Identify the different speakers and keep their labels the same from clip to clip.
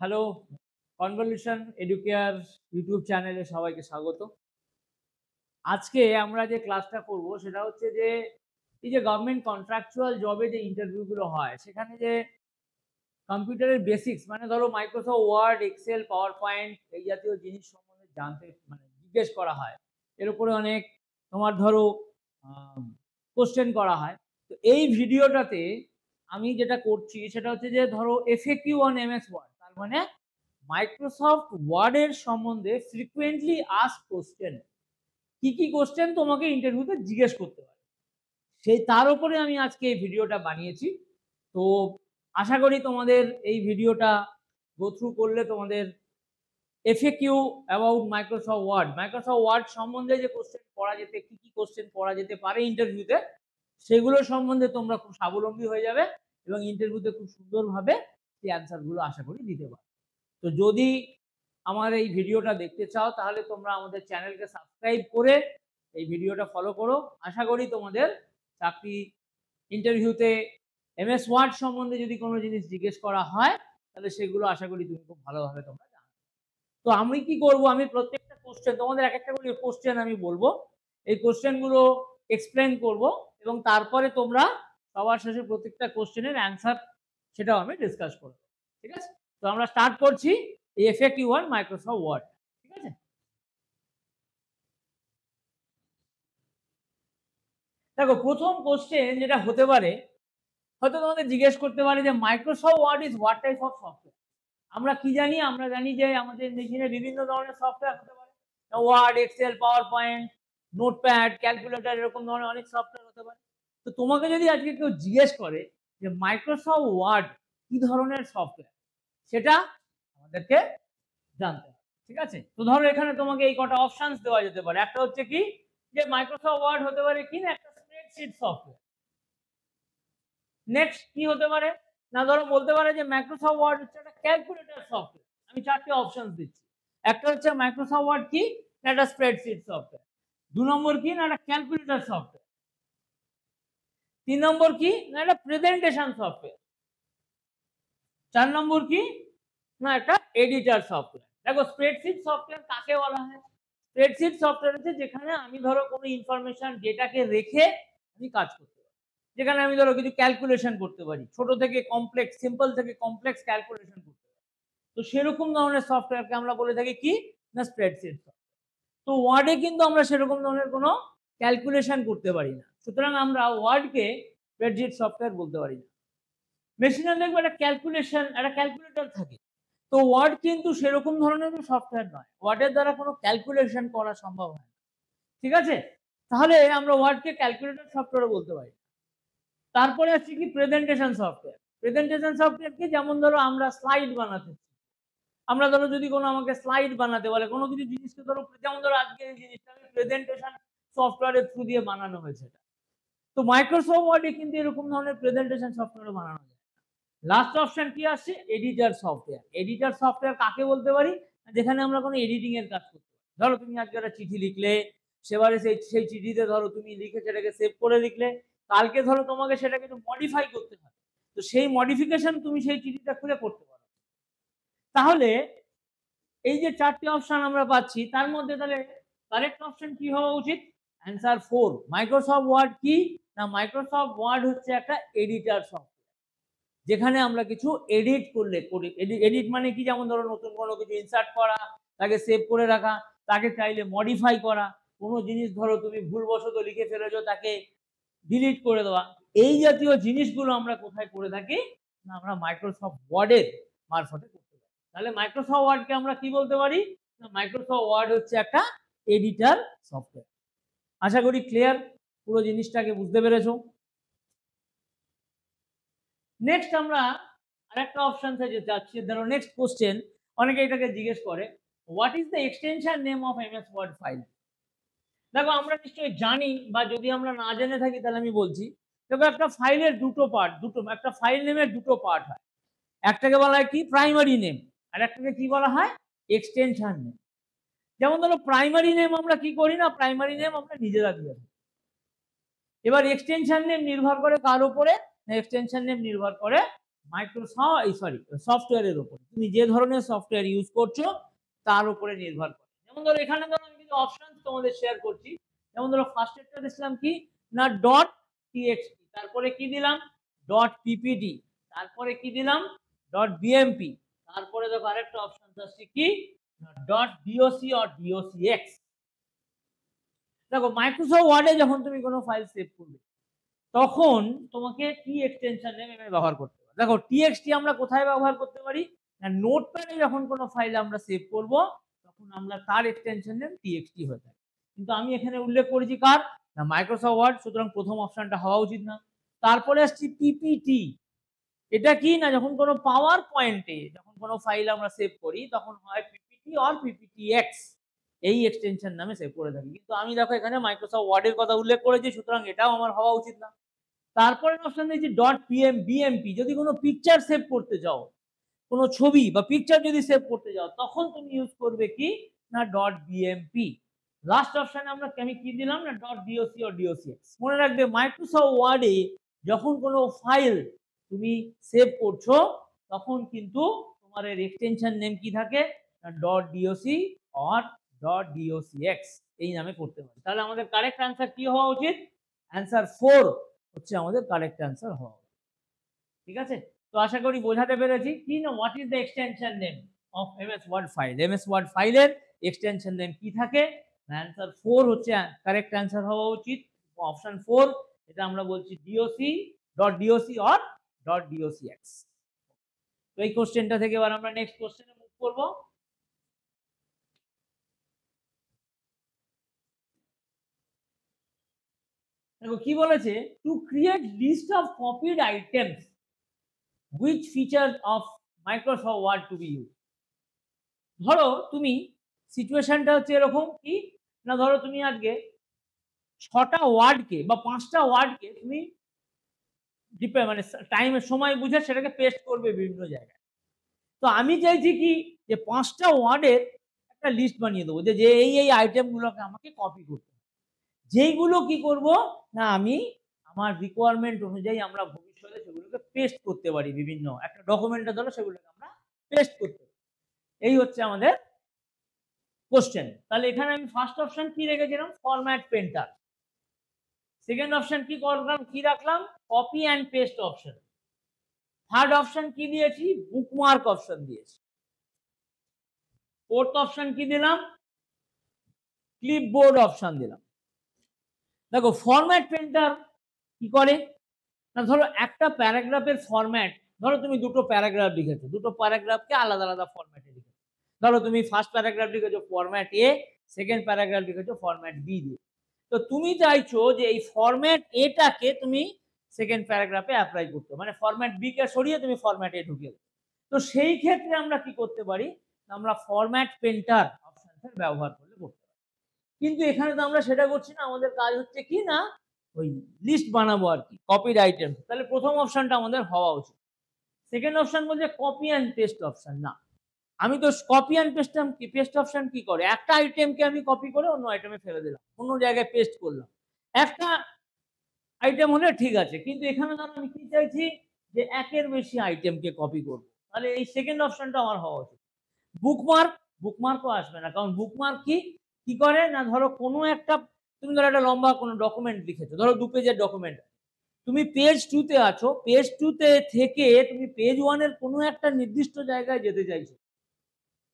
Speaker 1: Hello, convolution educare YouTube চ্যানেলে সবাইকে স্বাগত। আজকে আমরা যে ক্লাসটা করব সেটা হচ্ছে যে এই যে গভর্নমেন্ট কন্ট্রাকচুয়াল জবে যে ইন্টারভিউ গুলো হয় সেখানে যে কম্পিউটারের বেসিক্স মানে ধরো Microsoft Word, Excel, PowerPoint এই জাতীয় জিনিস সম্বন্ধে জানতে মানে জিজ্ঞেস করা হয়। এর উপরে অনেক তোমার ধরো কোশ্চেন করা হয়। তো এই ভিডিওটাতে আমি যেটা করছি সেটা হচ্ছে যে ধরো এফএকিউ অন এমএস ওয়ার্ড, তার মানে মাইক্রোসফট ওয়ার্ডের সম্বন্ধে ফ্রিকুয়েন্টলি আস্ক কোশ্চেন, কি কি কোশ্চেন তোমাকে ইন্টারভিউতে জিজ্ঞেস করতে পারে সেই তার উপরে আমি আজকে এই ভিডিওটা বানিয়েছি। তো আশা করি তোমাদের এই ভিডিওটা গো থ্রু করলে তোমাদের এফএকিউ অ্যাবাউট মাইক্রোসফট ওয়ার্ড সম্বন্ধে যে কোশ্চেন পড়া যেতে কি কি কোশ্চেন পড়া যেতে পারে ইন্টারভিউতে সেগুলো সম্বন্ধে তোমরা খুব স্বাবলম্বী হয়ে যাবে এবং ইন্টারভিউতে খুব সুন্দরভাবে সেই অ্যান্সারগুলো আশা করি দিতে পারবে। তো যদি আমার এই ভিডিওটা দেখতে চাও তাহলে তোমরা আমাদের চ্যানেলকে সাবস্ক্রাইব করে এই ভিডিওটা ফলো করো। আশা করি তোমাদের চাকরি ইন্টারভিউতে এমএস ওয়ার্ড সম্বন্ধে যদি কোনো জিনিস জিজ্ঞেস করা হয় তাহলে সেগুলো আশা করি তুমি খুব ভালোভাবে তোমরা জানো। তো আমি কি করব, আমি প্রত্যেকটা কোশ্চেন তোমাদের এক একটা করে কোশ্চেন আমি বলবো, এই কোশ্চেনগুলো এক্সপ্লেন করব এবং তারপরে তোমরা সবার শেষে প্রত্যেকটা কোশ্চেনের অ্যান্সার সেটাও আমি ডিসকাস করব। ঠিক আছে, তো আমরা স্টার্ট করছি এই এফএকিউ অন মাইক্রোসফট ওয়ার্ড। ঠিক আছে, দেখো প্রথম কোশ্চেন যেটা হতে পারে, হয়তো তোমাদের জিজ্ঞেস করতে পারে যে Microsoft Word is what type of software. আমরা কি জানি, আমরা জানি যে আমাদের মেশিনে বিভিন্ন ধরনের সফটওয়্যার হতে পারে, Word, Excel, PowerPoint, Notepad, calculator, এরকম ধরনের অনেক সফটওয়্যার হতে পারে। তো তোমাকে যদি আজকে কেউ জিজ্ঞেস করে যে মাইক্রোসফট ওয়ার্ড কি ধরনের সফটওয়্যার, সেটা আমাদেরকে জানতে হবে। ঠিক আছে, তো ধরো এখানে তোমাকে এই কটা অপশনস দেওয়া যেতে পারে। একটা হচ্ছে কি যে মাইক্রোসফট ওয়ার্ড হতে পারে কি না একটা স্প্রেডশিট সফটওয়্যার। নেক্সট কি হতে পারে না, ধরো বলতে পারে যে মাইক্রোসফট ওয়ার্ড হচ্ছে একটা ক্যালকুলেটর সফটওয়্যার। আমি চারটে অপশন দিচ্ছি। একটা হচ্ছে মাইক্রোসফট ওয়ার্ড কি না একটা স্প্রেডশিট সফটওয়্যার, 2 নম্বর কি না একটা ক্যালকুলেটর সফটওয়্যার, 3 নম্বর কি না একটা প্রেজেন্টেশন সফটওয়্যার, 4 নম্বর কি না একটা এডিটর সফটওয়্যার। দেখো স্প্রেডশিট সফটওয়্যার কাকে বলা হয়? স্প্রেডশিট সফটওয়্যার হচ্ছে যেখানে আমি ধরো কোনো ইনফরমেশন ডেটাকে রেখে আমি কাজ করতে পারি, যেখানে আমি ধরো কিছু ক্যালকুলেশন করতে পারি, ছোট থেকে কমপ্লেক্স, সিম্পল থেকে কমপ্লেক্স ক্যালকুলেশন করতে পারি। তো সেরকম ধরনের সফটওয়্যারকে আমরা বলে থাকি কি না স্প্রেডশিট সফটওয়্যার। তো ওয়ার্ডে কিন্তু আমরা সেরকম ধরনের কোনো ক্যালকুলেশন করতে পারি না, সুতরাং আমরা ওয়ার্ডকে স্প্রেডশিট সফটওয়্যার বলতে পারি না। মেশিনে দেখবে একটা ক্যালকুলেশন, একটা ক্যালকুলেটর থাকে। তো ওয়ার্ড কিন্তু সেরকম ধরনের সফটওয়্যার নয়, ওয়ার্ডের দ্বারা কোনো ক্যালকুলেশন করা সম্ভব হয় না। ঠিক আছে, তাহলে আমরা ওয়ার্ডকে ক্যালকুলেটর সফটওয়্যার বলতে পারি। তারপরে আসছে কি প্রেজেন্টেশন সফটওয়্যার। প্রেজেন্টেশন সফটওয়্যার কি, যেমন ধরো আমরা স্লাইড বানাতে, আমরা ধরো যদি কোনো আমাকে স্লাইড বানাতে বলে কোনো কিছু জিনিসকে, ধরো যেমন ধরো আজকে এই জিনিসটা আমি প্রেজেন্টেশন সফটওয়্যারের থ্রু দিয়ে বানানো হয়েছে। তো মাইক্রোসফট ওয়ার্ডে কিন্তু এরকম ধরনের প্রেজেন্টেশন সফটওয়্যার বানানো যায়। লাস্ট অপশন কি আসছে, এডিটর সফটওয়্যার। এডিটর সফটওয়্যার কাকে বলতে পারি, যেখানে আমরা কোনো এডিটিং এর কাজ করতে পারি। ধরো তুমি আজকে একটা চিঠি লিখলে, সেবারে সেই চিঠিতে ধরো তুমি লিখে সেটাকে সেভ করে লিখলে, কালকে ধরো তোমাকে সেটাকে একটু মডিফাই করতে হবে, তো সেই মডিফিকেশন তুমি সেই চিঠিটা খুলে করতে পারো। তাহলে এই যে চারটি অপশন আমরা পাচ্ছি তার মধ্যে তাহলে কারেক্ট অপশন কি হওয়া উচিত? অ্যান্সার 4। মাইক্রোসফট ওয়ার্ড কি না, মাইক্রোসফট ওয়ার্ড হচ্ছে একটা এডিটর সফটওয়্যার, যেখানে আমরা কিছু এডিট করলে করি। এডিট মানে কি, যেমন ধরো নতুন কোনো কিছু ইনসার্ট করা, তাকে সেভ করে রাখা, তাকে চাইলে মডিফাই করা, কোনো জিনিস ধরো তুমি ভুলবশত লিখে ফেলেছো তাকে ডিলিট করে দেওয়া, এই জাতীয় জিনিসগুলো আমরা কোথায় করে থাকি না আমরা মাইক্রোসফট ওয়ার্ডের মারফতে করতে পারি। তাহলে মাইক্রোসফট ওয়ার্ডকে আমরা কি বলতে পারি না, মাইক্রোসফট ওয়ার্ড হচ্ছে একটা এডিটর সফটওয়্যার। আশা করি ক্লিয়ার, পুরো জিনিসটাকে বুঝতে পেরেছো। নেক্সট আমরা আরেকটা অপশন থেকে যাচ্ছি। ধরো নেক্সট কোশ্চেন, অনেকে এটাকে জিজ্ঞেস করে what is the extension name of MS word file. দেখো আমরা নিশ্চয়ই জানি, বা যদি আমরা না জেনে থাকি তাহলে আমি বলছি। দেখো একটা ফাইলের দুটো পার্ট, একটা ফাইল নেমের দুটো পার্ট হয়। একটাকে বলা হয় কি প্রাইমারি নেম, আর একটাকে কি বলা হয় এক্সটেনশন নেম। যেমন ধরো প্রাইমারি নেম আমরা কি করি না, প্রাইমারি নেম আমরা নিজেরা দিয়ে থাকি। এবার এক্সটেনশন নেম নির্ভর করে কার উপরে, এক্সটেনশন নেম নির্ভর করে সফটওয়্যারের উপরে, তুমি যে ধরনের সফটওয়্যার ইউজ করছো তার উপরে নির্ভর করে। যেমন ধরো এখানে ধরো আমি কিছু অপশন তোমাদের শেয়ার করছি। যেমন ধরো ফার্স্ট একটা দিলাম কি না ডট টিএক্সটি, তারপরে কি দিলাম ডট পিপিডি, তারপরে কি দিলাম ডট বিএমপি, তারপরে দেখো আরেকটা অপশন আসছে কি ডট ডিওসি অর ডিওসিএক্স। দেখো মাইক্রোসফট ওয়ার্ডে যখন তুমি কোনো ফাইল সেভ করবে তখন তোমাকে কি এক্সটেনশন নেম ব্যবহার করতে পারো। দেখো টিএক্সটি আমরা কোথায় ব্যবহার করতে পারি না নোটপ্যাডে যখন কোনো ফাইল আমরা সেভ করব তখন আমরা তার এক্সটেনশন নেম টিএক্সটি হয়ে থাকে। কিন্তু আমি এখানে উল্লেখ করেছি কার না মাইক্রোসফট ওয়ার্ড, সুতরাং প্রথম অপশনটা হওয়া উচিত না। তারপরে আসছি পিপিটি, এটা কি না যখন কোনো পাওয়ার পয়েন্টে যখন কোনো ফাইল আমরা সেভ করি তখন হয় পিপিটি অর পিপিটিএক্স, এই এক্সটেনশন নামে সেভ করে থাকি। কিন্তু আমি দেখো এখানে মাইক্রোসফট ওয়ার্ডের কথা উল্লেখ করেছি, সুতরাং এটাও আমার হওয়া উচিত না। তারপরে অপশন দিয়েছি ডট বিএমপি, যদি কোনো পিকচার সেভ করতে চাও, কোনো ছবি বা পিকচার যদি সেভ করতে যাও তখন তুমি ইউজ করবে কি না ডট বিএমপি। লাস্ট অপশনে আমি কি দিলাম না ডট ডিওসি অর ডিওসিএক্স। মনে রাখবে মাইক্রোসফট ওয়ার্ডে যখন কোনো ফাইল তুমি সেভ করছো তখন কিন্তু তোমার এর এক্সটেনশন নেম কি থাকে না dot DOC or dot DOCX, এই নামে করতে পারি। তাহলে আমাদের কারেক্ট অ্যান্সার কি হওয়া উচিত, অ্যান্সার 4 হচ্ছে আমাদের কারেক্ট অ্যান্সার হওয়া উচিত। ঠিক আছে, তো আশা করি বোঝাতে পেরেছি কি না what is the extension name of MS word file. MS word ফাইলের এক্সটেনশন নেম কি থাকে, অ্যান্সার 4 হচ্ছে কারেক্ট অ্যান্সার হওয়া উচিত। অপশন 4 এটা আমরা বলছি DOC dot DOC or dot DOCX. তো এই কোশ্চেনটা থেকে এবার আমরা নেক্সট কোশ্চেনে মুভ করব। দেখো কি বলেছে, to create list of copied items which features of Microsoft word to be use. ধরো তুমি সিচুয়েশনটা হচ্ছে এরকম কি না ধরো তুমি আজকে 6টা ওয়ার্ডকে বা 5টা ওয়ার্ডকে তুমি মানে টাইমের সময় বুঝে সেটাকে পেস্ট করবে বিভিন্ন জায়গায়। তো আমি চাইছি কি যে 5টা ওয়ার্ডের একটা লিস্ট বানিয়ে দেবো যে এই আইটেমগুলোকে আমাকে কপি করতে হবে, যেইগুলো কি করব না আমি আমার রিকোয়ারমেন্ট অনুযায়ী আমরা ভবিষ্যতে সেগুলোকে পেস্ট করতে পারি, বিভিন্ন একটা ডকুমেন্টে ধরো সেগুলোকে আমরা পেস্ট করতে পারি। এই হচ্ছে আমাদের কোশ্চেন। তাহলে এখানে আমি ফার্স্ট অপশন কি রেখেছিলাম ফরম্যাট পেন্টার, সেকেন্ড অপশন কি করলাম কি রাখলাম copy and paste option, third option কি দিয়েছি বুকমার্ক অপশন দিয়েছি, ফোর্থ অপশন কি দিলাম ক্লিপবোর্ড অপশন দিলাম। দেখো ফরম্যাট পেন্টার কি করে না ধরো একটা প্যারাগ্রাফের ফরম্যাট, ধরো তুমি দুটো প্যারাগ্রাফ লিখেছো, দুটো প্যারাগ্রাফকে আলাদা আলাদা ফরম্যাটে লিখেছো। ধরো তুমি ফার্স্ট প্যারাগ্রাফ লিখেছো ফরম্যাট এ, সেকেন্ড প্যারাগ্রাফ লিখেছো ফরম্যাট বি দিয়ে। তো তুমি চাইছো যে এই ফরম্যাট এটাকে তুমি সেকেন্ড প্যারাগ্রাফে অ্যাপ্লাই করতে, মানে ফরম্যাট বি কে সরিয়ে তুমি ফরম্যাট এ ঢুকিয়ে দাও। তো সেই ক্ষেত্রে আমরা কি করতে পারি, আমরা ফরম্যাট পেন্টার অপশনটা ব্যবহার করলে করতে পারি। কিন্তু এখানে তো আমরা সেটা করছি না, আমাদের কাজ হচ্ছে কি না ওই লিস্ট বানাবো আর কি কপিড আইটেম। তাহলে প্রথম অপশনটা আমাদের হওয়া উচিত। সেকেন্ড অপশন বলছে কপি অ্যান্ড পেস্ট অপশন, না আমি তো কপি অ্যান্ড পেস্ট অপশন কি করে একটা আইটেমকে আমি কপি করে অন্য আইটেমে ফেলে দিলাম, অন্য জায়গায় পেস্ট করলাম। একটা আইটেম হলে ঠিক আছে, কিন্তু এখানে ধরো আমি কি চাইছি যে একের বেশি আইটেমকে কপি করবো, তাহলে এই সেকেন্ড অপশনটা আমার হওয়া উচিত। বুকমার্কও আসবে না, কারণ বুকমার্ক কি করে না ধরো কোনো একটা তুমি ধরো একটা লম্বা কোনো ডকুমেন্ট লিখেছো, ধরো 2 পেজের ডকুমেন্ট, তুমি পেজ 2 তে আছো, পেজ 2 তে থেকে তুমি পেজ 1 এর কোনো একটা নির্দিষ্ট জায়গায় যেতে চাইছো,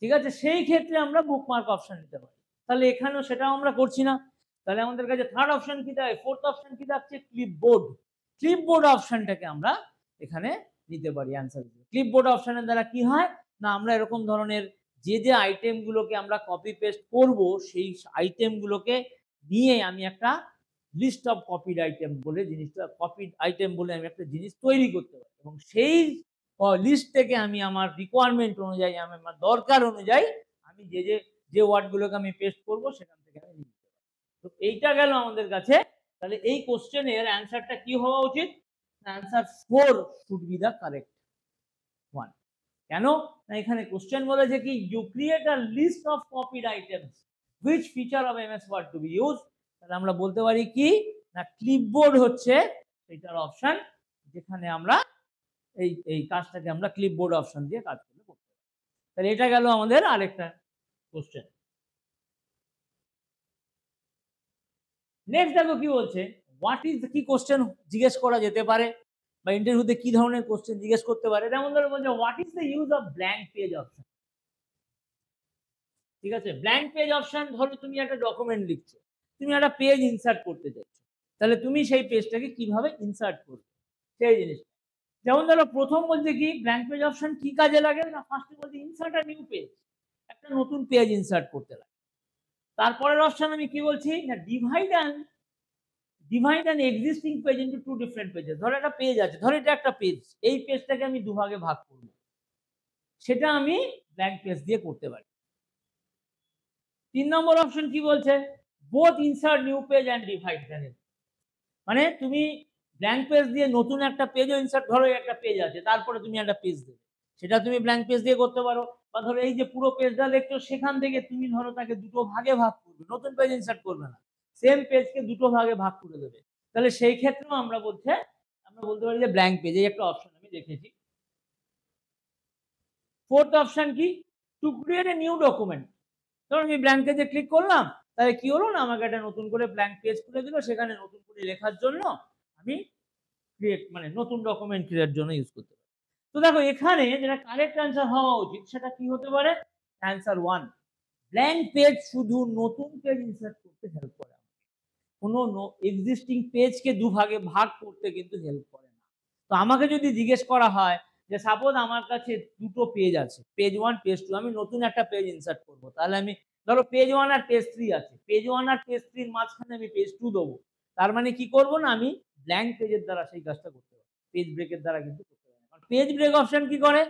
Speaker 1: ঠিক আছে, সেই ক্ষেত্রে আমরা বুকমার্ক অপশন নিতে পারি। তাহলে এখানেও সেটাও আমরা করছি না। তাহলে আমাদের কাছে থার্ড অপশন কি থাকে, ফোর্থ অপশন কি থাকছে ক্লিপবোর্ড অপশনটাকে আমরা এখানে নিতে পারি অ্যান্সার। ক্লিপবোর্ড অপশনের দ্বারা কি হয় না আমরা এরকম ধরনের যে আইটেমগুলোকে আমরা কপি পেস্ট করব সেই আইটেমগুলোকে নিয়ে আমি একটা লিস্ট অফ কপিড আইটেম বলে জিনিসটা কপিড আইটেম বলে আমি একটা জিনিস তৈরি করতে পারি, এবং সেই লিস্ট থেকে আমি আমার রিকোয়ারমেন্ট অনুযায়ী আমি আমার দরকার অনুযায়ী আমি যে ওয়ার্ডগুলোকে আমি পেস্ট করব সেখান থেকে আমি নিতে পারি। তো এইটা গেল আমাদের কাছে। তাহলে এই কোশ্চেনের অ্যান্সারটা কি হওয়া উচিত, answer 4 should be the correct one. কেন না এখানে কোশ্চেন বলেছে কি you create a list of copied items which feature of MS word to be use. তাহলে আমরা বলতে পারি কি না ক্লিপবোর্ড হচ্ছে এটার অপশন, যেখানে আমরা এই কাজটাকে আমরা ক্লিপবোর্ড অপশন দিয়ে কাজ করলে করতে পারি। তাহলে এটা গেল আমাদের আরেকটা কোশ্চেন। নেক্সট দেখো কি বলছে, হোয়াট ইজ কি কোশ্চেন জিজ্ঞেস করা যেতে পারে বা ইন্টারভিউতে কি ধরনের কোশ্চেন জিজ্ঞেস করতে পারে। যেমন ধরো বলছে what is the use of blank page option. ঠিক আছে, ব্ল্যাঙ্ক পেজ অপশন, ধরো তুমি একটা ডকুমেন্ট লিখছো, তুমি একটা পেজ ইনসার্ট করতে চাইছো, তাহলে তুমি সেই পেজটাকে কিভাবে ইনসার্ট করবে সেই জিনিসটা। যেমন ধরো প্রথম বলছে কি ব্ল্যাঙ্ক পেজ অপশন কি কাজে লাগে না, ফার্স্টে বলছে ইনসার্ট আ নিউ পেজ, একটা নতুন পেজ ইনসার্ট করতে লাগে। তারপরের অপশন আমি কি বলছি না, divide an existing page into two different pages. ধরো একটা পেজ আছে, ধরো এটা একটা পেজ, এই পেজটাকে আমি দুভাগে ভাগ করব, সেটা আমি ব্ল্যাঙ্ক পেজ দিয়ে করতে পারি। 3 নম্বর অপশন কি বলছে, both insert new page and divide than. মানে তুমি ব্ল্যাঙ্ক পেজ দিয়ে নতুন একটা পেজও ইনসার্ট, ধরো একটা পেজ আছে তারপরে তুমি একটা পেজ দেবে, সেটা তুমি ব্ল্যাঙ্ক পেজ দিয়ে করতে পারো। বা ধরো এই যে পুরো পেজটা দেখছো, সেখান থেকে তুমি ধরো তাকে দুটো ভাগে ভাগ করবে, নতুন পেজ ইনসার্ট করবে না, সেম পেজকে দুটো ভাগে ভাগ করে দেবে, তাহলে সেই ক্ষেত্রেও আমরা বলতে পারি যে ব্ল্যাঙ্ক পেজ, এই একটা অপশন আমি দেখেছি। ফোর্থ অপশন কি, to create a new document. ধরো আমি ব্ল্যাঙ্ক পেজে ক্লিক করলাম, তাহলে কি হলো না, আমাকে একটা নতুন করে ব্ল্যাঙ্ক পেজ খুলে দিল, সেখানে নতুন করে লেখার জন্য আমি ক্রিয়েট মানে নতুন ডকুমেন্ট ক্রিয়েট জন্য ইউজ করতে পারি। তো দেখো এখানে যেটা কারেক্ট অ্যান্সার হওয়া উচিত সেটা কি হতে পারে, অ্যান্সার 1, ব্ল্যাঙ্ক পেজ শুধু নতুন পেজ ইনসার্ট করতে হেল্প করে, কোনো এক্সিস্টিং পেজকে দুভাগে ভাগ করতে কিন্তু হেল্প করে না। তো আমাকে যদি জিজ্ঞেস করা হয় যে সাপোজ আমার কাছে দুটো পেজ আছে, পেজ 1 পেজ 2, আমি নতুন একটা পেজ ইনসার্ট করব, তাহলে আমি ধরো পেজ 1 আর পেজ 3 আছে, পেজ 1 আর পেজ 3 এর মাঝখানে আমি পেজ 2 দেবো, তার মানে কি করব না, আমি ব্ল্যাঙ্ক পেজের দ্বারা সেই কাজটা করতে পারি, পেজ ব্রেকের দ্বারা কিন্তু করতে পারি। কারণ পেজ ব্রেক অপশন কি করে,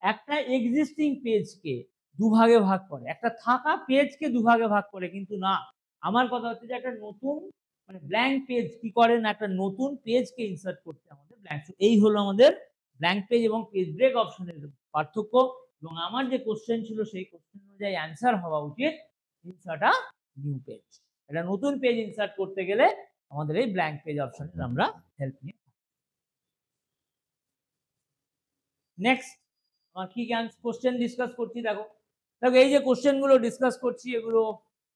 Speaker 1: একটা এক্সিস্টিং পেজকে দুভাগে ভাগ করে, একটা থাকা পেজকে দুভাগে ভাগ করে, কিন্তু না, আমার কথা হচ্ছে যে একটা নতুন মানে ব্ল্যাঙ্ক পেজ কি করে না, একটা নতুন পেজকে ইনসার্ট করতে আমাদের ব্ল্যাঙ্ক। এই হলো আমাদের ব্ল্যাঙ্ক পেজ এবং পেজ ব্রেক অপশনের পার্থক্য। এবং আমার যে কোশ্চেন ছিল সেই কোশ্চেন অনুযায়ী অ্যান্সার হওয়া উচিত ইনসার্ট আ নিউ পেজ। এটা নতুন পেজ ইনসার্ট করতে গেলে আমাদের এই ব্ল্যাঙ্ক পেজ অপশনের আমরা হেল্প নিই। নেক্সট আমার কি কোশ্চেন ডিসকাস করছি, দেখো এই যে কোশ্চেন গুলো ডিসকাস করছি এগুলো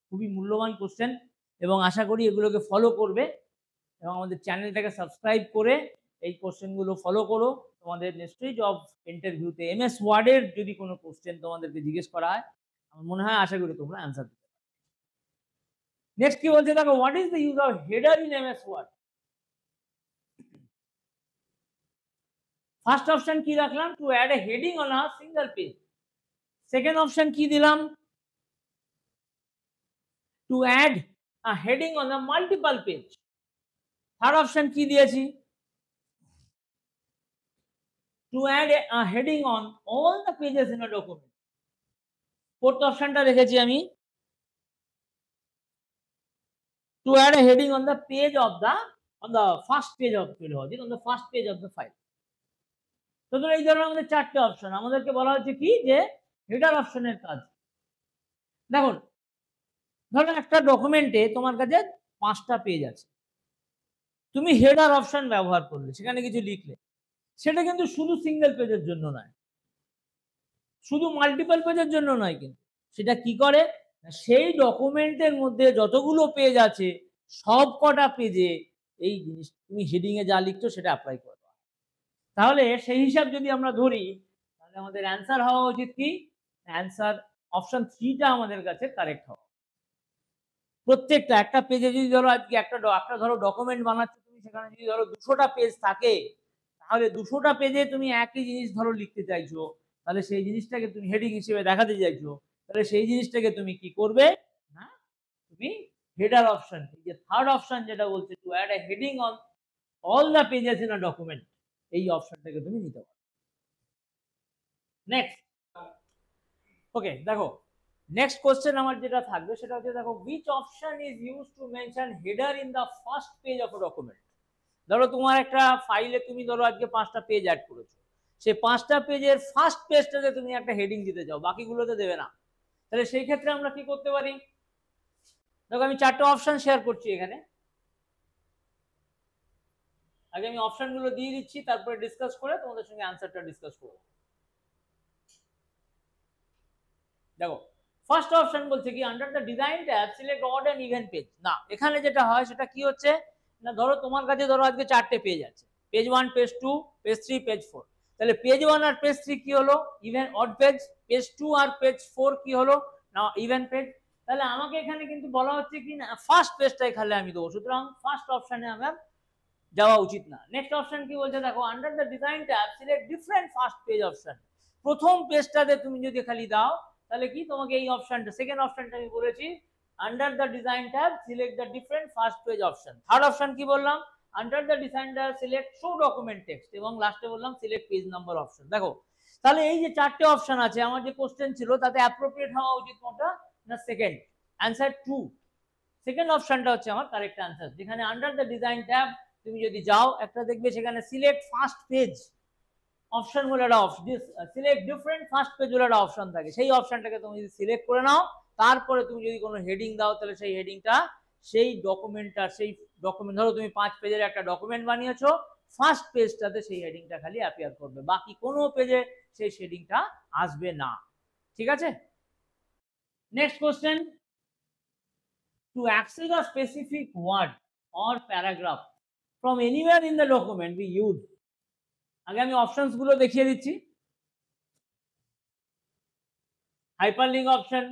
Speaker 1: খুবই মূল্যবান কোশ্চেন, এবং আশা করি এগুলোকে ফলো করবে এবং আমাদের চ্যানেলটাকে সাবস্ক্রাইব করে এই কোশ্চেনগুলো ফলো করো। তোমাদের নিশ্চয়ই জব ইন্টারভিউতে এমএস ওয়ার্ডের যদি কোনো কোশ্চেন তোমাদেরকে জিজ্ঞেস করা হয়, আমার মনে হয় আশা করি তোমরা অ্যান্সার দিতে পারবে। নেক্সট কি বলছে দেখো, what is the use of header in MS word. First option কি রাখলাম, to add a heading on a single page. Second option কি দিলাম, to add a heading on a multiple page. Third option কি দিয়েছি, to add a heading on all the pages in a document. Fourth অপশনটা রেখেছি আমি, to add a heading on the page of the on the first page of on the first page of the file. তো এই ধরনের আমাদের চারটে option, আমাদেরকে বলা হচ্ছে কি যে হেডার অপশনের কাজ। দেখুন ধরো একটা ডকুমেন্টে তোমার কাছে 5টা পেজ আছে, তুমি হেডার অপশন ব্যবহার করলে, সেখানে কিছু লিখলে, সেটা কিন্তু শুধু সিঙ্গেল পেজের জন্য নয়, শুধু মাল্টিপল পেজের জন্য নয়, কিন্তু সেটা কি করে, সেই ডকুমেন্টের মধ্যে যতগুলো পেজ আছে সব কটা পেজে এই জিনিস তুমি হেডিং এ যা লিখছো সেটা অ্যাপ্লাই করে দেওয়া। তাহলে সেই হিসাব যদি আমরা ধরি, তাহলে আমাদের অ্যান্সার হওয়া উচিত কি, অ্যান্সার অপশন 3টা আমাদের কাছে কারেক্ট হওয়া। প্রত্যেকটা একটা পেজে যদি ধরো আজকে একটা ধরো ডকুমেন্ট বানাচ্ছো তুমি, সেখানে যদি ধরো 200টা পেজ থাকে, তাহলে 200টা পেজে তুমি একই জিনিস ধরো লিখতে চাইছো, তাহলে সেই জিনিসটাকে তুমি হেডিং হিসেবে দেখাতে চাইছো, তাহলে সেই জিনিসটাকে তুমি কি করবে না, তুমি হেডার অপশন, এই যে থার্ড অপশন যেটা বলছে to add a heading on all the pages in a document, এই অপশনটাকে তুমি নিতে পারো। নেক্সট ওকে দেখো, নেক্সট কোশ্চেন আমার যেটা থাকবে সেটা হচ্ছে দেখো, which option is used to mention header in the first page of a document। ধরো তোমার একটা ফাইলে তুমি ধরো আজকে 5টা পেজ অ্যাড করেছো, সেই 5টা পেজের ফার্স্ট পেজটাতে তুমি একটা হেডিং দিতে চাও, বাকিগুলোতে দেবে না, তাহলে সেই ক্ষেত্রে আমরা কি করতে পারি, দেখো আমি 4টে অপশন শেয়ার করছি এখানে। আগে আমি অপশনগুলো দিয়ে দিচ্ছি, তারপরে ডিসকাস করে তোমাদের সঙ্গে অ্যান্সারটা ডিসকাস করব। দেখো ফার্স্ট অপশন বলছে কি under the design tab select odd and even page. না, এখানে যেটা হয় সেটা কি হচ্ছে না, ধরো তোমার কাছে ধরো আজকে 4টে পেজ আছে, পেজ 1, পেজ 2, পেজ 3, পেজ 4। তাহলে পেজ 1 আর পেজ 3 কি হলো ইভেন অড পেজ, পেজ 2 আর পেজ 4 কি হলো না ইভেন পেজ। তাহলে আমাকে এখানে কিন্তু বলা হচ্ছে কি না ফার্স্ট পেজটাই খালি আমি দেবো, সুতরাং ফার্স্ট অপশনে আমার যাওয়া উচিত না। নেক্সট অপশন কি বলছে দেখো under the design tab select different first page option. প্রথম পেজটাতে তুমি যদি খালি দাও তাহলে কি তোমাকে এই অপশনটা সেকেন্ড অপশনটা আমি বলেছি under the design tab select the different first page option. Third option কি বললাম under the design tab select show document text, এবং লাস্টে বললাম সিলেক্ট পেজ নাম্বার অপশন। দেখো তাহলে এই যে 4টে অপশন আছে, আমার যে কোশ্চেন ছিল তাতে অ্যাপ্রোপ্রিয়েট হওয়া উচিত কোনটা না সেকেন্ড, অ্যান্সার 2। সেকেন্ড অপশনটা হচ্ছে আমার কারেক্ট অ্যান্সার, যেখানে আন্ডার দ্য ডিজাইন ট্যাব তুমি যদি যাও একটা দেখবে সেখানে সিলেক্ট ফার্স্ট পেজ অপশন বলে একটা option, select different first page বলে একটা অপশন থাকে, সেই অপশনটাকে তুমি যদি সিলেক্ট করে নাও তারপরে তুমি যদি কোনো হেডিং দাও তাহলে সেই হেডিংটা সেই ডকুমেন্টটা সেই ডকুমেন্ট ধরো তুমি 5 পেজের একটা ডকুমেন্ট বানিয়েছো, ফার্স্ট পেজটাতে সেই হেডিংটা খালি অ্যাপিয়ার করবে, বাকি কোনো পেজে সেই হেডিংটা আসবে না। ঠিক আছে, next question, to access a specific word or paragraph from anywhere in the document we use। আগে আমি অপশনস গুলো দেখিয়ে দিচ্ছি। হাইপারলিংক অপশন,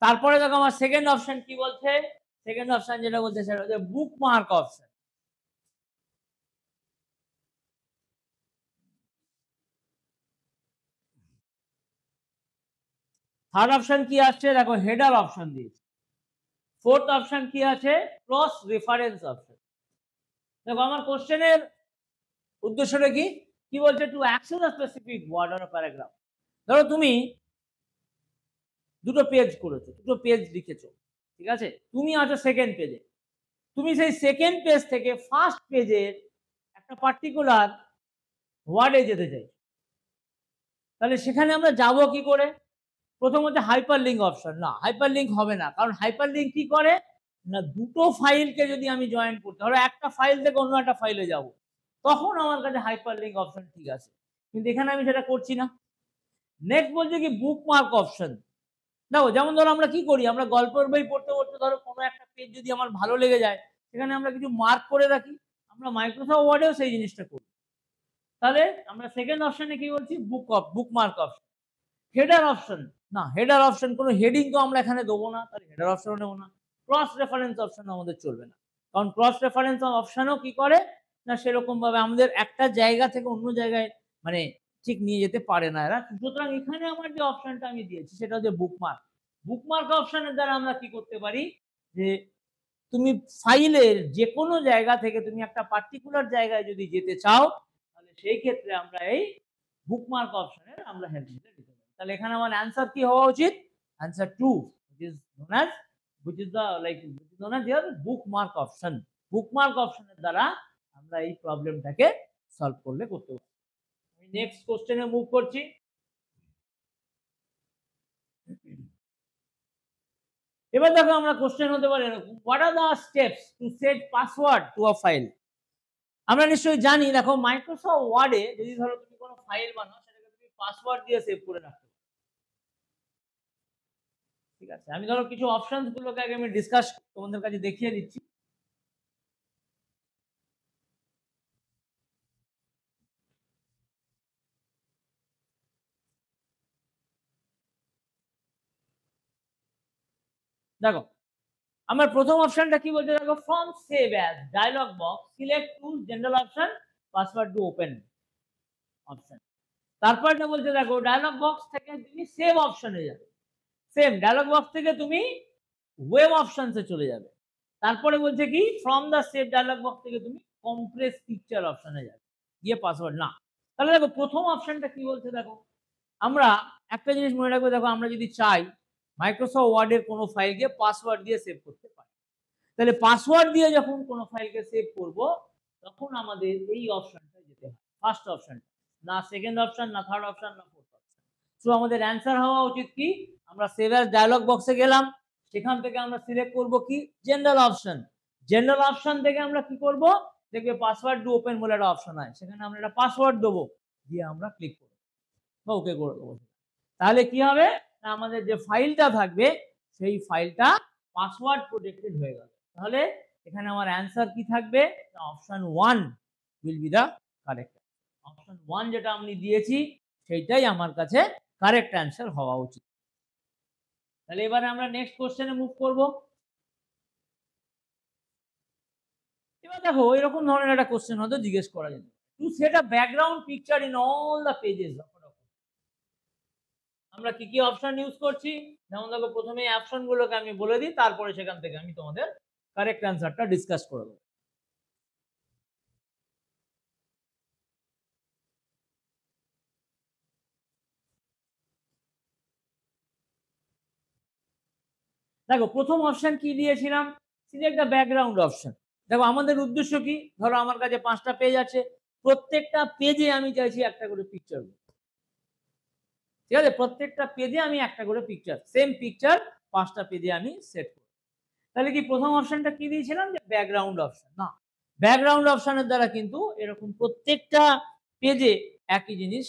Speaker 1: তারপরে দেখো আমার সেকেন্ড অপশন কি বলছে, সেকেন্ড অপশন যেটা বলছে সেটা হচ্ছে বুকমার্ক অপশন। থার্ড অপশন কি আসছে দেখো হেডার অপশন দিয়েছে। ফোর্থ অপশন কি আছে ক্রস রেফারেন্স অপশন। দেখো আমার কোশ্চেনের উদ্দেশ্যটা কি কি বলছে to access a specific word or paragraph. ধরো তুমি দুটো পেজ করেছো, দুটো পেজ লিখেছো, ঠিক আছে, তুমি আছো সেকেন্ড পেজে, তুমি সেই সেকেন্ড পেজ থেকে ফার্স্ট পেজের একটা পার্টিকুলার ওয়ার্ডে যেতে চাই, তাহলে সেখানে আমরা যাব কি করে? প্রথম হচ্ছে হাইপার লিঙ্ক অপশন। না, হাইপার লিঙ্ক হবে না, কারণ হাইপার লিঙ্ক কি করে না দুটো ফাইলকে যদি আমি জয়েন করতে, ধরো একটা ফাইল থেকে অন্য একটা ফাইলে যাব, তখন আমার কাছে হাইপার লিঙ্ক অপশন ঠিক আছে, কিন্তু এখানে আমি সেটা করছি না। নেক্সট বলছে কি বুকমার্ক অপশন। দেখো যেমন ধরো আমরা কি করি, আমরা গল্পের বই পড়তে পড়তে ধরো কোনো একটা পেজ যদি আমার ভালো লেগে যায় সেখানে আমরা কিছু মার্ক করে রাখি, আমরা মাইক্রোসফট ওয়ার্ডেও সেই জিনিসটা করি। তাহলে আমরা সেকেন্ড অপশনে কি বলছি বুকমার্ক অপশন। হেডার অপশন, না হেডার অপশন কোনো হেডিং তো আমরা এখানে দেবো না, তাহলে হেডার অপশনও নেবো না। ক্রস রেফারেন্স অপশন আমাদের চলবে না, কারণ ক্রস রেফারেন্স অপশনও কি করে না সেরকম ভাবে আমাদের একটা জায়গা থেকে অন্য জায়গায় মানে ঠিক নিয়ে যেতে পারে না এরা। সুতরাং এখানে আমার যে অপশনটা আমি দিয়েছি সেটা হচ্ছে বুকমার্ক। বুকমার্ক অপশনের দ্বারা আমরা কি করতে পারি যে তুমি ফাইলের যে কোনো জায়গা থেকে তুমি একটা পার্টিকুলার জায়গায় যদি যেতে চাও তাহলে সেই ক্ষেত্রে আমরা এই বুকমার্ক অপশনের আমরা হেল্প নিতে দিতে পারি। তাহলে এখানে আমার অ্যান্সার কি হওয়া উচিত, answer 2 which is known as here bookmark option. Bookmark অপশনের দ্বারা আমরা এই প্রবলেমটাকে সলভ করতে পারি। আমি নেক্সট কোশ্চেনে মুভ করছি। এবার দেখো আমরা কোশ্চেন হতে পারে এরকম, what are the steps to set password to a file. আমরা নিশ্চয়ই জানি, দেখো মাইক্রোসফট ওয়ার্ডে যদি ধরো তুমি কোনো ফাইল বানাও সেটাকে তুমি পাসওয়ার্ড দিয়ে সেভ করে রাখতে পারো। ঠিক আছে, আমি ধরো কিছু অপশনস গুলোকে আগে আমি ডিসকাস তোমাদের কাছে দেখিয়ে দিচ্ছি। দেখো আমার প্রথম অপশনটা কি বলছে দেখো from save as dialog box select tool general option password to open option. তারপরটা বলছে দেখো ডায়লগ বক্স থেকে তুমি সেভ অপশনে যাবে, সেম ডায়লগ বক্স থেকে তুমি ওয়েব অপশনসে চলে যাবে। তারপরে বলছে কি from the save dialogue box থেকে তুমি কম্প্রেস পিকচার অপশনে যাবে, গিয়ে পাসওয়ার্ড না। তাহলে দেখো প্রথম অপশনটা কি বলছে দেখো আমরা একটা জিনিস মনে রাখবো, দেখো আমরা যদি চাই মাইক্রোসফট ওয়ার্ডের কোনো ফাইলকে পাসওয়ার্ড দিয়ে সেভ করতে পারি, তাহলে পাসওয়ার্ড দিয়ে যখন কোনো ফাইলকে সেভ করব তখন আমাদের এই অপশনটা যেতে হয়, ফার্স্ট অপশনটা, না সেকেন্ড অপশন, না থার্ড অপশন, না ফোর্থ অপশন। সো আমাদের অ্যান্সার হওয়া উচিত কি, আমরা সেভ অ্যাজ ডায়লগ বক্সে গেলাম, সেখান থেকে আমরা সিলেক্ট করব কি জেনারেল অপশন। জেনারেল অপশন থেকে আমরা কি করব, দেখবে পাসওয়ার্ড টু ওপেন বলে একটা অপশন আছে, সেখানে আমরা একটা পাসওয়ার্ড দেবো, দিয়ে আমরা ক্লিক করব বা ওকে করে দেবো। তাহলে কি হবে না, আমাদের যে ফাইলটা থাকবে সেই ফাইলটা পাসওয়ার্ড প্রোটেক্টেড হয়ে গেল। তাহলে এখানে আমার অ্যান্সার কি থাকবে, option 1 will be the correct. Option 1 যেটা আমি দিয়েছি সেইটাই আমার কাছে কারেক্ট অ্যান্সার হওয়া উচিত। তাহলে এবারে আমরা নেক্সট কোশ্চেনে মুভ করব। এবার দেখো এরকম ধরনের একটা কোশ্চেন হয়তো জিজ্ঞেস করা যেত, to set a background picture in all the pages. আমরা কি কি অপশন ইউজ করছি, যেমন দেখো প্রথমে অপশন গুলোকে আমি বলে দিই, তারপরে সেখান থেকে আমি তোমাদের কারেক্ট অ্যান্সারটা ডিসকাস করে দেবো। দেখো প্রথম অপশন কি দিয়েছিলাম, সিলেক্ট দ্য ব্যাকগ্রাউন্ড অপশন। দেখো আমাদের উদ্দেশ্য কি, ধরো আমার কাছে 5টা পেজ আছে, প্রত্যেকটা পেজে আমি চাইছি একটা করে পিকচার, ঠিক আছে, প্রত্যেকটা পেজে আমি একটা করে পিকচার, সেম পিকচার 5টা পেজে আমি সেট করব। তাহলে কি প্রথম অপশনটা কি দিয়েছিলাম, যে ব্যাকগ্রাউন্ড অপশন, না ব্যাকগ্রাউন্ড অপশনের দ্বারা কিন্তু এরকম প্রত্যেকটা পেজে একই জিনিস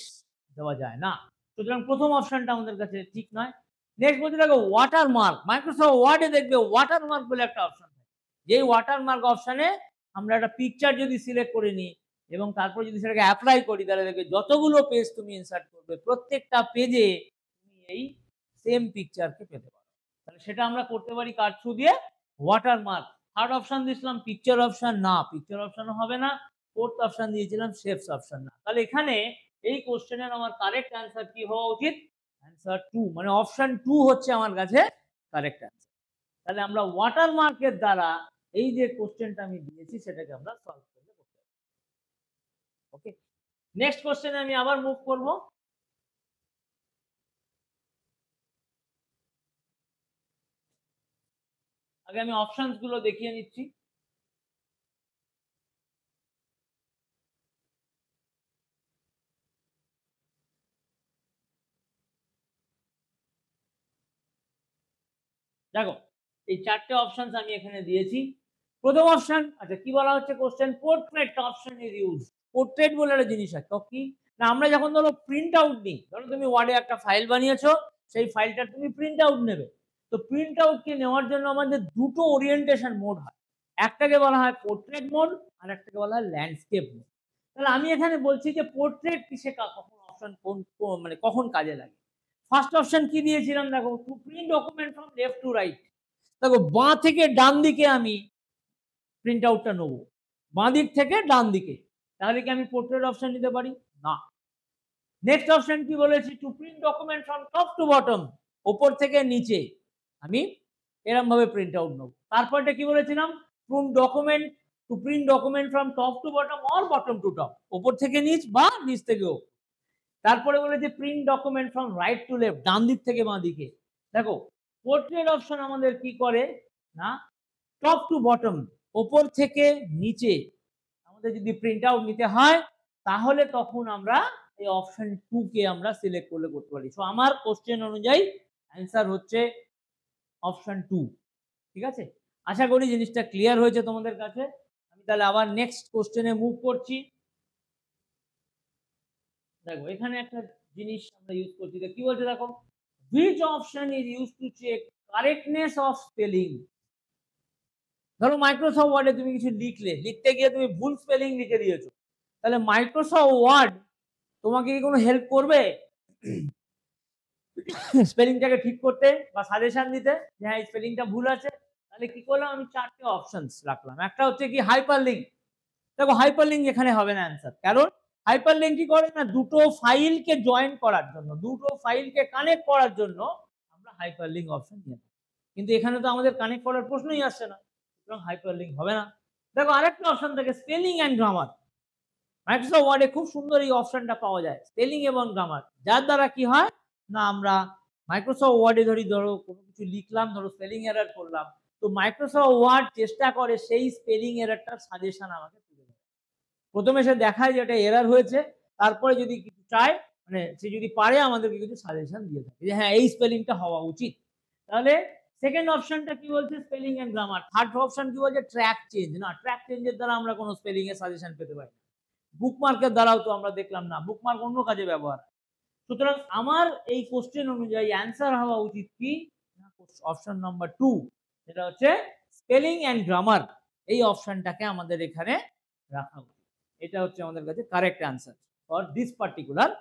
Speaker 1: দেওয়া যায় না, সুতরাং প্রথম অপশনটা আমাদের কাছে ঠিক নয়। নেক্সট বলতে দেখো ওয়াটারমার্ক, মাইক্রোসফট ওয়ার্ডে দেখবে ওয়াটারমার্ক বলে একটা অপশন থাকে, যেই ওয়াটারমার্ক অপশনে আমরা একটা পিকচার যদি সিলেক্ট করে নিই এবং তারপর যদি সেটাকে অ্যাপ্লাই করি, তাহলে দেখবে যতগুলো পেজ তুমি ইনসার্ট করবে প্রত্যেকটা পেজে তুমি এই সেম পিকচারকে পেতে পারো। তাহলে সেটা আমরা করতে পারি কার থ্রু দিয়ে, ওয়াটারমার্ক। থার্ড অপশন দিয়েছিলাম পিকচার অপশন, না পিকচার অপশন হবে না। ফোর্থ অপশন দিয়েছিলাম শেপস অপশন, না। তাহলে এখানে এই কোশ্চেনের আমার কারেক্ট অ্যান্সার কি হওয়া উচিত, অ্যান্সার 2, মানে অপশন 2 হচ্ছে আমার কাছে কারেক্ট অ্যান্সার। তাহলে আমরা ওয়াটারমার্কের দ্বারা এই যে কোশ্চেনটা আমি দিয়েছি সেটাকে আমরা সলভ করতে পারি। ওকে, নেক্সট কোশ্চেনে আমি আবার মুভ করব। আগে আমি অপশনস গুলো দেখিয়ে নিচ্ছি। দেখো এই 4টে অপশন আমি এখানে দিয়েছি। প্রথম অপশন, আচ্ছা কি বলা হচ্ছে question, portrait option is use. Portrait বলে একটা জিনিস আছে, তো কি না, আমরা যখন ধরো প্রিন্ট আউট নিই, ধরো তুমি ওয়ার্ডে একটা ফাইল বানিয়েছো, সেই ফাইলটা তুমি প্রিন্ট আউট নেবে, তো প্রিন্ট আউট কে নেওয়ার জন্য আমাদের দুটো ওরিয়েন্টেশন মোড হয়, একটাকে বলা হয় পোর্ট্রেট মোড আর একটাকে বলা হয় ল্যান্ডস্কেপ মোড। তাহলে আমি এখানে বলছি যে পোর্ট্রেট কিসে কখন অপশন মানে কখন কাজে লাগে। ফার্স্ট অপশন কি দিয়েছিলাম, দেখো to print document from left to right. দেখো বাঁ থেকে ডান দিকে আমি প্রিন্ট আউটটা নেবো, বাঁ দিক থেকে ডান দিকে, তাহলে কি আমি পোর্ট্রেট অপশন নিতে পারি না। নেক্সট অপশন কি বলেছি, to print document from top to bottom, ওপর থেকে নিচে আমি এরকম ভাবে প্রিন্ট আউট নেবো। তারপরটা কি বলেছিলাম, document to print document from top to bottom or bottom to top, ওপর থেকে নিচ বা নিচ থেকে ওপর। তারপরে বলেছে print document from right to left, ডান দিক থেকে বাঁ দিকে। দেখো পোর্ট্রেট অপশন আমাদের কি করে না, টপ টু বটম, ওপর থেকে নিচে আমাদের যদি প্রিন্ট আউট নিতে হয় তাহলে তখন আমরা এই অপশন 2 কে আমরা সিলেক্ট করলে করতে পারি। সো আমার কোশ্চেন অনুযায়ী অ্যান্সার হচ্ছে অপশন 2, ঠিক আছে। আশা করি জিনিসটা ক্লিয়ার হয়েছে তোমাদের কাছে। আমি তাহলে আবার নেক্সট কোশ্চেনে মুভ করছি। দেখো এখানে একটা জিনিস আমরা ইউজ করছি, কি বলছে দেখো, which option is used to check correctness of spelling। ধরো মাইক্রোসফট ওয়ার্ডে তুমি কিছু লিখতে গিয়ে তুমি ভুল স্পেলিং লিখে দিয়েছো, তাহলে মাইক্রোসফট ওয়ার্ড তোমাকে কি কোনো হেল্প করবে স্পেলিংটাকে ঠিক করতে বা সাজেশন দিতে যে হ্যাঁ স্পেলিংটা ভুল আছে? তাহলে কি করলাম, আমি 4টে অপশনস রাখলাম। একটা হচ্ছে কি হাইপার লিঙ্ক। দেখো হাইপার লিঙ্ক এখানে হবে না অ্যান্সার, কারণ হাইপার লিঙ্ক কি করে না, দুটো ফাইলকে জয়েন করার জন্য, দুটো ফাইলকে কানেক্ট করার জন্য আমরা হাইপার লিঙ্ক অপশন নিয়ে থাকি, কিন্তু এখানে তো আমাদের কানেক্ট করার প্রশ্নই আসছে না, সুতরাং হাইপার লিঙ্ক হবে না। দেখো আরেকটা অপশন থাকে স্পেলিং অ্যান্ড গ্রামার। মাইক্রোসফট ওয়ার্ডে খুব সুন্দর এই অপশনটা পাওয়া যায়, স্পেলিং এবং গ্রামার, যার দ্বারা কি হয় না, আমরা মাইক্রোসফট ওয়ার্ডে ধরো কোনো কিছু লিখলাম, ধরো স্পেলিং এরর করলাম, তো মাইক্রোসফট ওয়ার্ড চেষ্টা করে সেই স্পেলিং এররটার সাজেশন আমাকে তুলে দেয়। প্রথমে সে দেখায় যে এটা এরার হয়েছে, তারপরে যদি কিছু চায় মানে সে যদি পারে আমাদেরকে কিছু সাজেশন দিয়ে থাকে যে হ্যাঁ এই স্পেলিংটা হওয়া উচিত। তাহলে সেকেন্ড অপশনটা কি বলছে spelling and grammar. Third option কি বলছে ট্র্যাক চেঞ্জ। না, ট্র্যাক চেঞ্জের দ্বারা আমরা কোনো স্পেলিং এর সাজেশন পেতে পারি না। বুকমার্কের দ্বারাও তো আমরা দেখলাম না, বুকমার্ক অন্য কাজে ব্যবহার। সুতরাং আমার এই কোশ্চেন অনুযায়ী অ্যান্সার হওয়া উচিত কি অপশন নাম্বার 2, যেটা হচ্ছে স্পেলিং এন্ড গ্রামার। এই অপশনটাকে আমাদের এখানে রাখা উচিত। এটা হচ্ছে আমাদের কাছে correct answer for this particular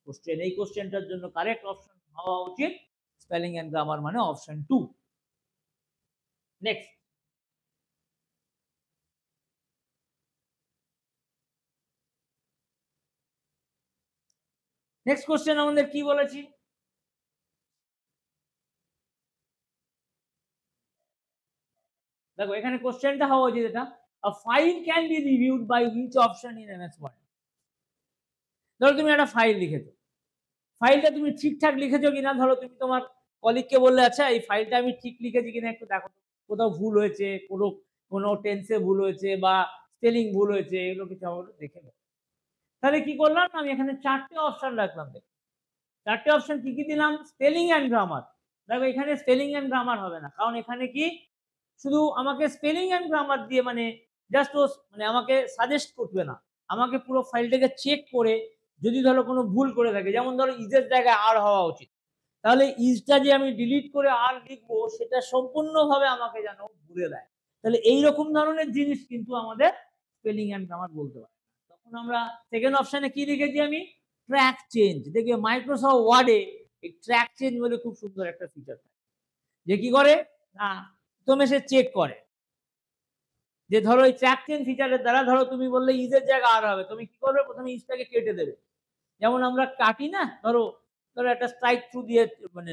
Speaker 1: question. এই কোশ্চেনটার জন্য কারেক্ট অপশন হওয়া উচিত স্পেলিং এন্ড গ্রামার মানে অপশন 2। নেক্সট, নেক্সট কোশ্চেন আমাদের কি বলেছি, দেখো এখানে কোশ্চেনটা হওয়া উচিত এটা a file can be reviewed by which option in MS Word। ধরো তুমি একটা ফাইল লিখেছো, ফাইলটা তুমি ঠিকঠাক লিখেছো কিনা, ধরো তুমি তোমার কলিগকে বললে আচ্ছা এই ফাইলটা আমি ঠিক লিখেছি কিনা একটু দেখো, কোথাও ভুল হয়েছে, কোনো কোনো টেন্সে ভুল হয়েছে বা স্পেলিং ভুল হয়েছে, এগুলো কিছু আমাকে দেখে দাও। তাহলে কি করলাম, আমি এখানে 4টে অপশন রাখলাম। দেখো 4টে অপশন কি কি দিলাম, স্পেলিং অ্যান্ড গ্রামার। দেখো এখানে স্পেলিং অ্যান্ড গ্রামার হবে না, কারণ এখানে কি শুধু আমাকে স্পেলিং অ্যান্ড গ্রামার দিয়ে মানে জাস্ট ও মানে আমাকে সাজেস্ট করবে না, আমাকে পুরো ফাইলটাকে চেক করে যদি ধরো কোনো ভুল করে থাকে, যেমন ধরো ইজের জায়গায় আর হওয়া উচিত, তাহলে ইজটা যে আমি ডিলিট করে আর লিখবো সেটা সম্পূর্ণভাবে আমাকে যেন ঘুরে দেয়। তাহলে এইরকম ধরনের জিনিস কিন্তু আমাদের স্পেলিং অ্যান্ড গ্রামার বলতে পারে। তখন আমরা সেকেন্ড অপশনে কি লিখেছি আমি, ট্র্যাক চেঞ্জ। দেখবে মাইক্রোসফট ওয়ার্ডে এই ট্র্যাক চেঞ্জ বলে খুব সুন্দর একটা ফিচার থাকে, যে কি করে না তুমি সে চেক করে যে ধরো এই ট্র্যাক চেঞ্জ ফিচারের দ্বারা ধরো তুমি বললে ইজের জায়গা আর হবে, তুমি কি করবে প্রথমে ইজটাকে কেটে দেবে, যেমন আমরা কাটি না, ধরো ধরো একটা স্ট্রাইক থ্রু দিয়ে মানে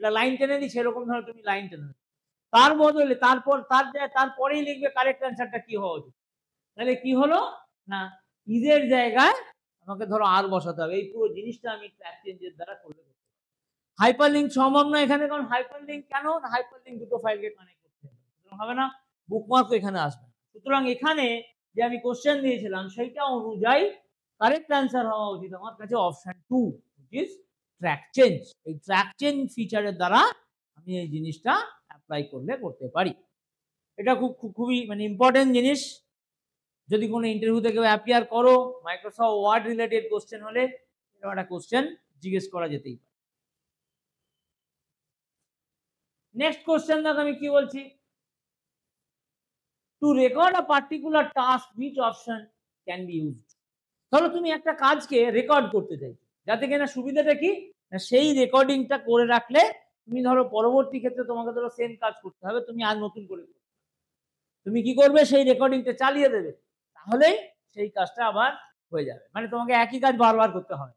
Speaker 1: লাইন টেনে দিই, সেরকম ধরো তুমি লাইন টেনে তার বদলে তারপর তারপরেই লিখবে কারেক্ট অ্যান্সারটা কি হওয়া উচিত। তাহলে কি হলো না ইজের জায়গায় আমাকে ধরো আর বসাতে হবে, এই পুরো জিনিসটা আমি ট্র্যাক চেঞ্জের দ্বারা করলে হাইপার লিঙ্ক সম্ভব না এখানে, কারণ হাইপার লিঙ্ক কেন, হাইপার লিঙ্ক দুটো ফাইলকে কানেক্ট করতে হবে না, বুকমার্ক এখানে আসবে। সুতরাং এখানে যে আমি কোশ্চেন দিয়েছিলাম সেইটা অনুযায়ী কারেক্ট অ্যান্সার হওয়া উচিত আমার কাছে option 2, which is track change. এই ট্র্যাক চেঞ্জ ফিচারের দ্বারা আমি এই জিনিসটা অ্যাপ্লাই করলে করতে পারি। এটা খুবই মানে ইম্পর্টেন্ট জিনিস। যদি কোনো ইন্টারভিউতে কেউ অ্যাপিয়ার করো, মাইক্রোসফট ওয়ার্ড রিলেটেড কোশ্চেন হলে এরকম একটা কোশ্চেন জিজ্ঞেস করা যেতেই পারে। নেক্সট কোশ্চেন দেখো আমি কি বলছি, two record a particular task which option can be used. ধরো তুমি একটা কাজকে রেকর্ড করতে চাইছো, যাতে কিনা সুবিধাটা কি না সেই রেকর্ডিংটা করে রাখলে তুমি ধরো পরবর্তী ক্ষেত্রে তোমাকে ধরো সেম কাজ করতে হবে, তুমি আর নতুন করে তুমি কি করবে সেই রেকর্ডিংটা চালিয়ে দেবে, তাহলেই সেই কাজটা আবার হয়ে যাবে, মানে তোমাকে একই কাজ বারবার করতে হবে।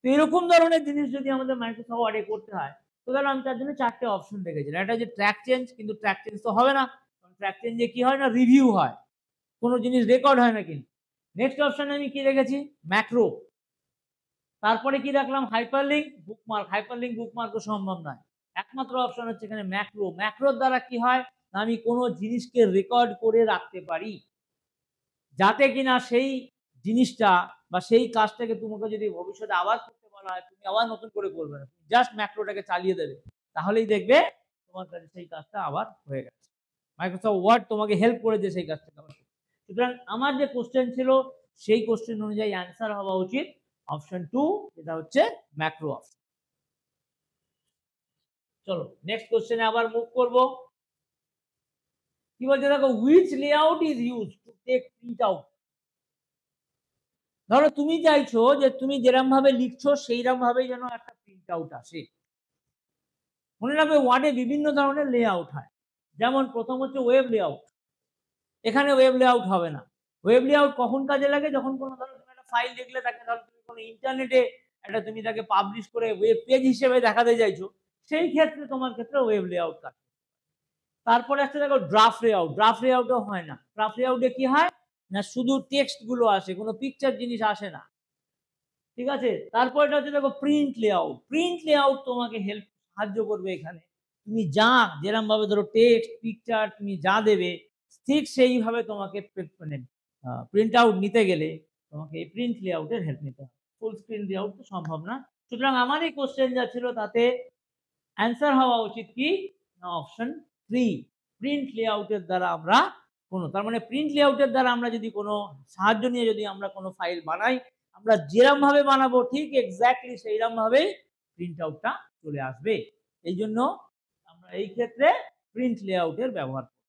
Speaker 1: তো এরকম ধরনের জিনিস যদি আমাদের মাইক্রোসফট ওয়ার্ডে করতে হয়, তো তাহলে আমি তার জন্য 4টে অপশন রেখেছিলাম। একটা হচ্ছে ট্র্যাক চেঞ্জ, কিন্তু ট্র্যাক চেঞ্জ তো হবে না, কারণ ট্র্যাক চেঞ্জে কি হয় না রিভিউ হয়, কোনো জিনিস রেকর্ড হয় না। কিন্তু নেক্সট অপশনে আমি কি রেখেছি, ম্যাক্রো। তারপরে কি রাখলাম, হাইপারলিংক বুকমার্ক। হাইপারলিংক বুকমার্কও সম্ভব নয়, একমাত্র অপশন হচ্ছে এখানে ম্যাক্রো। ম্যাক্রোর দ্বারা কি হয় না আমি কোনো জিনিসকে রেকর্ড করে রাখতে পারি, যাতে কিনা সেই জিনিসটা বা সেই কাজটাকে তোমাকে যদি ভবিষ্যতে আবার করতে বলা হয় তুমি আবার নতুন করে করবে না, তুমি জাস্ট ম্যাক্রোটাকে চালিয়ে দেবে, তাহলেই দেখবে তোমার কাছে সেই কাজটা আবার হয়ে গেছে। মাইক্রোসফট ওয়ার্ড তোমাকে হেল্প করেছে সেই কাজটা আবার। সুতরাং আমার যে কোশ্চেন ছিল সেই কোশ্চেন অনুযায়ী অ্যান্সার হওয়া উচিত অপশন 2, যেটা হচ্ছে ম্যাক্রো অপশন। চলো নেক্সট কোশ্চেনে আবার মুভ করব। কি বলছে দেখো, which layout is use to take print out. ধরো তুমি চাইছো যে তুমি যেরকম ভাবে লিখছো সেইরকম ভাবেই যেন একটা প্রিন্ট আউট আসে। মনে রাখবে ওয়ার্ডে বিভিন্ন ধরনের লেআউট হয়, যেমন প্রথম হচ্ছে ওয়েব লেআউট। এখানে ওয়েব লেআউট হবে না। ওয়েব লেআউট কখন কাজে লাগে, যখন কোনো ধরো তুমি একটা ফাইল লিখলে তাকে ধরো তুমি কোনো ইন্টারনেটে একটা তুমি তাকে পাবলিশ করে ওয়েব পেজ হিসেবে দেখাতে চাইছো, সেই ক্ষেত্রে তোমার ক্ষেত্রে ওয়েব লেআউট কাজ। তারপরে একটা দেখো ড্রাফট লেআউট। ড্রাফট লেআউটও হয় না। ড্রাফট লেআউটে কি হয় না শুধু টেক্সট গুলো আসে, কোনো পিকচার জিনিস আসে না, ঠিক আছে। তারপরটা হচ্ছে দেখো প্রিন্ট লেআউট। প্রিন্ট লেআউট তোমাকে হেল্প সাহায্য করবে এখানে, তুমি যা যেরকম ভাবে ধরো টেক্সট পিকচার তুমি যা দেবে ঠিক সেইভাবে তোমাকে মানে প্রিন্ট আউট নিতে গেলে তোমাকে এই প্রিন্ট লেআউটের হেল্প নিতে হবে। ফুল স্ক্রিন লেআউট তো সম্ভব না। সুতরাং আমার এই কোশ্চেন যা ছিল তাতে অ্যান্সার হওয়া উচিত কি না অপশন 3, প্রিন্ট লেআউটের দ্বারা আমরা কোনো, তার মানে প্রিন্ট লেআউটের দ্বারা আমরা যদি কোনো সাহায্য নিয়ে যদি আমরা কোনো ফাইল বানাই, আমরা যেরকম ভাবে বানাবো ঠিক এক্স্যাক্টলি সেইরকম ভাবেই প্রিন্ট আউটটা চলে আসবে। এই জন্য আমরা এই ক্ষেত্রে প্রিন্ট লেআউটের ব্যবহার করব।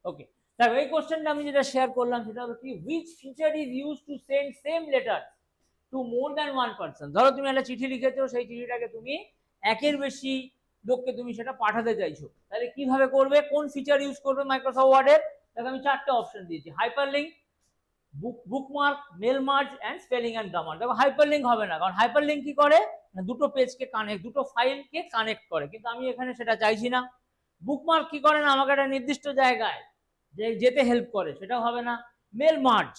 Speaker 1: ওকে, দেখো এই কোশ্চেনটা আমি যেটা শেয়ার করলাম সেটা হলো কি, which feature is use to send same letter to more than one person. ধরো তুমি একটা চিঠি লিখেছো, সেই চিঠিটাকে তুমি একের বেশি লোককে তুমি সেটা পাঠাতে চাইছো, তাহলে কিভাবে করবে, কোন ফিচার ইউজ করবে মাইক্রোসফট ওয়ার্ডের? দেখো আমি 4টে অপশন দিয়েছি, hyperlink, bookmark, mail merge and spelling and grammar. দেখো হাইপারলিংক হবে না, কারণ হাইপারলিংক কি করে না দুটো পেজকে কানেক্ট, দুটো ফাইলকে কানেক্ট করে, কিন্তু আমি এখানে সেটা চাইছি না। বুকমার্ক কি করে না আমাকে একটা নির্দিষ্ট জায়গায় যেতে হেল্প করে, সেটাও হবে না। Mail merge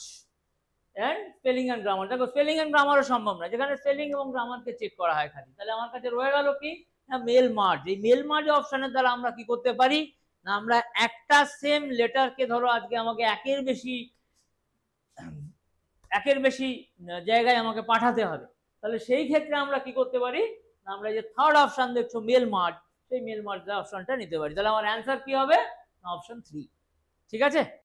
Speaker 1: and spelling and grammar, দেখো স্পেলিং এন্ড গ্রামারও সম্ভব না, যেখানে স্পেলিং এবং গ্রামারকে চেক করা হয় খালি। তাহলে আমার কাছে রয়ে গেল কি না মেল মার্জ। এই মেল মার্জ অপশনের দ্বারা আমরা কি করতে পারি না, আমরা একটা সেম লেটারকে, ধরো আজকে আমাকে একের বেশি জায়গায় আমাকে পাঠাতে হবে, তাহলে সেই ক্ষেত্রে আমরা কি করতে পারি না, আমরা যে থার্ড অপশন দেখছো মেল মার্জ, সেই মেল মার্জ অপশনটা নিতে পারি। তাহলে আমার অ্যান্সার কি হবে না অপশন 3। ঠিক আছে।